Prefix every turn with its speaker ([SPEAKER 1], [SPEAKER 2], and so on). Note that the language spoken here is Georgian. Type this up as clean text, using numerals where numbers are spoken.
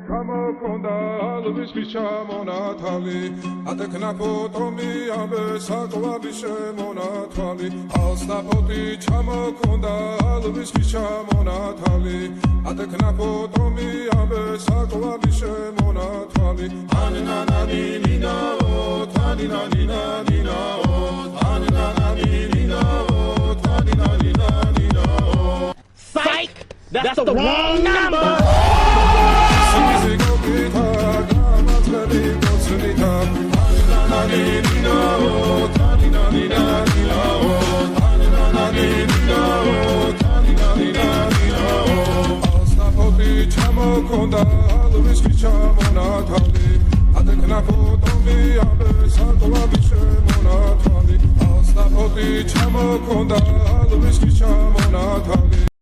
[SPEAKER 1] ჩამოქონდა ალვისის ჩამონათალი ატექნა ფოტომი ამე საკვალი შემონათვალი ალსნაფოთი ჩამოქონდა ალვისის ჩამონათალი ატექნა ფოტომი ამე საკვალი შემონათვალი ანანანინინაო თანინანინანინაო ანანანინინაო თანინანინანინაო
[SPEAKER 2] Psych! That's the wrong number!
[SPEAKER 1] ჩამოქონდა ალვისის ჩამონათალი ატექნა ფოტომი ამე საკვალი შემონათვალი ალსნაფოთი ჩამოქონდა ალვისის ჩამონათალი